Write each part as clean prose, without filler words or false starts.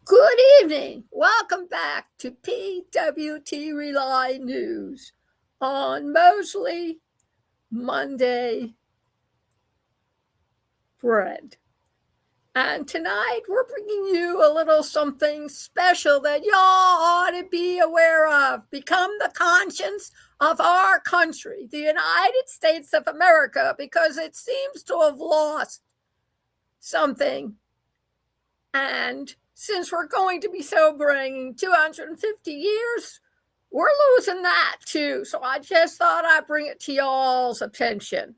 Good evening. Welcome back to PWTRELYNEWS on Mosley Monday Bread. And tonight we're bringing you a little something special that y'all ought to be aware of. Become the conscience of our country, the United States of America, because it seems to have lost something. And since we're going to be celebrating 250 years, we're losing that too. So I just thought I'd bring it to y'all's attention.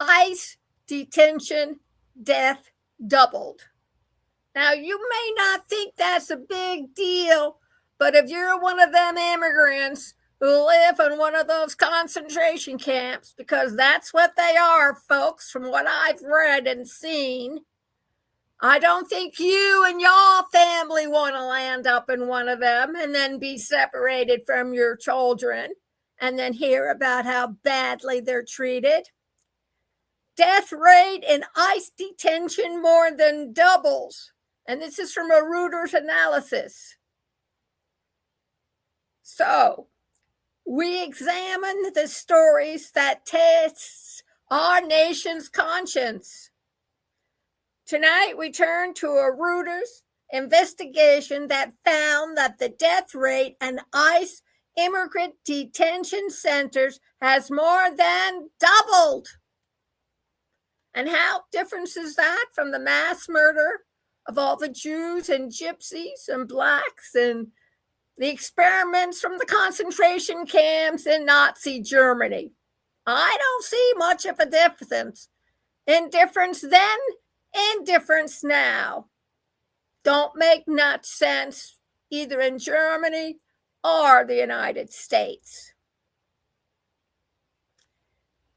ICE detention death doubled. Now, you may not think that's a big deal, but if you're one of them immigrants who live in one of those concentration camps, because that's what they are, folks, from what I've read and seen, I don't think you and your family want to land up in one of them and then be separated from your children and then hear about how badly they're treated. Death rate in ICE detention more than doubles. And this is from a Reuters analysis. So, we examine the stories that test our nation's conscience. Tonight, we turn to a Reuters investigation that found that the death rate in ICE immigrant detention centers has more than doubled. And how different is that from the mass murder of all the Jews and gypsies and blacks and the experiments from the concentration camps in Nazi Germany? I don't see much of a difference. Indifference then, indifference now. Don't make much sense either in Germany or the United States.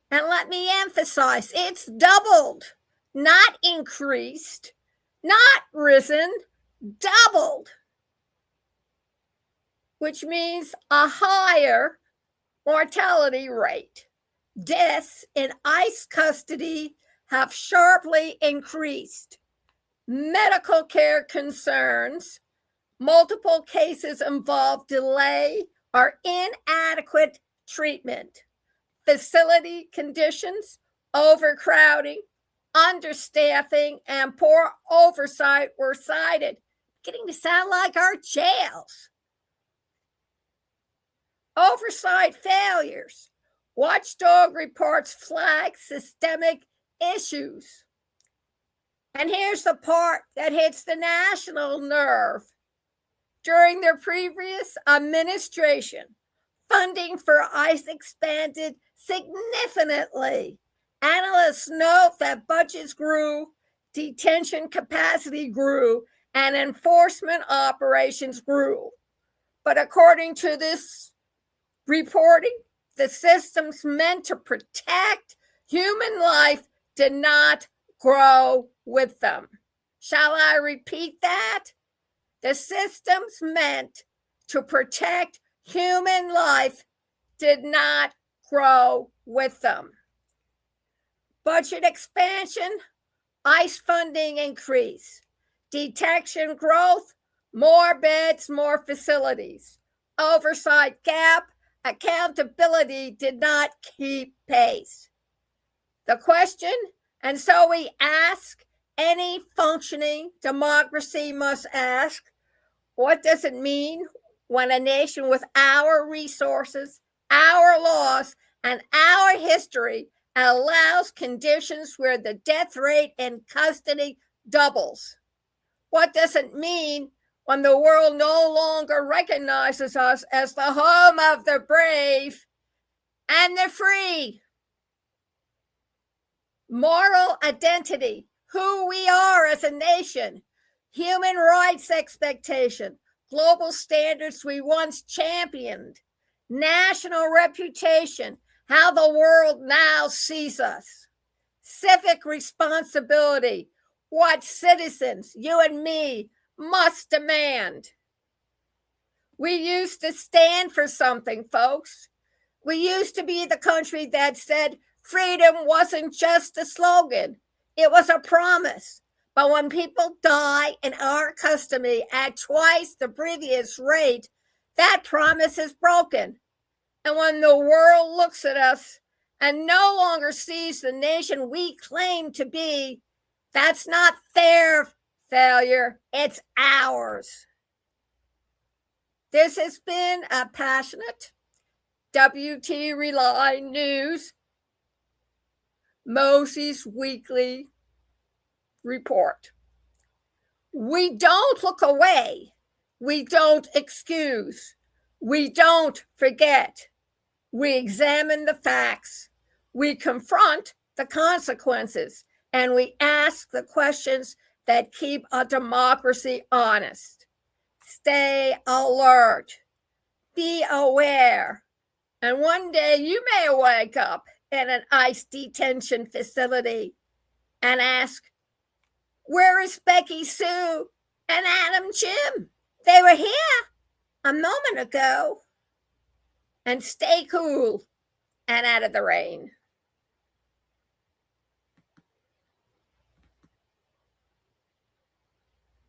And let me emphasize, it's doubled, not increased, not risen, doubled, which means a higher mortality rate. Deaths in ICE custody have sharply increased. Medical care concerns, multiple cases involve delay or inadequate treatment. Facility conditions, overcrowding, understaffing, and poor oversight were cited, getting to sound like our jails. Oversight failures. Watchdog reports flag systemic issues. And here's the part that hits the national nerve. During their previous administration, funding for ICE expanded significantly. Analysts note that budgets grew, detention capacity grew, and enforcement operations grew. But according to this reporting, the systems meant to protect human life did not grow with them. Shall I repeat that? The systems meant to protect human life did not grow with them. Budget expansion, ICE funding increase. Detection growth, more beds, more facilities. Oversight gap, accountability did not keep pace. The question, and so we ask, any functioning democracy must ask, what does it mean when a nation with our resources, our laws, and our history allows conditions where the death rate in custody doubles? What does it mean when the world no longer recognizes us as the home of the brave and the free? Moral identity, who we are as a nation, human rights expectation, global standards we once championed, national reputation, how the world now sees us, civic responsibility, what citizens, you and me, must demand. We used to stand for something, folks. We used to be the country that said freedom wasn't just a slogan, it was a promise. But when people die in our custody at twice the previous rate, that promise is broken. And when the world looks at us and no longer sees the nation we claim to be, that's not their failure, it's ours. This has been a passionate PWTRELYNEWS Mosey's Weekly Report. We don't look away. We don't excuse. We don't forget. We examine the facts. We confront the consequences. And we ask the questions that keep a democracy honest. Stay alert. Be aware. And one day you may wake up in an ICE detention facility and ask, where is Becky Sue and Adam Jim? They were here a moment ago. And stay cool and out of the rain.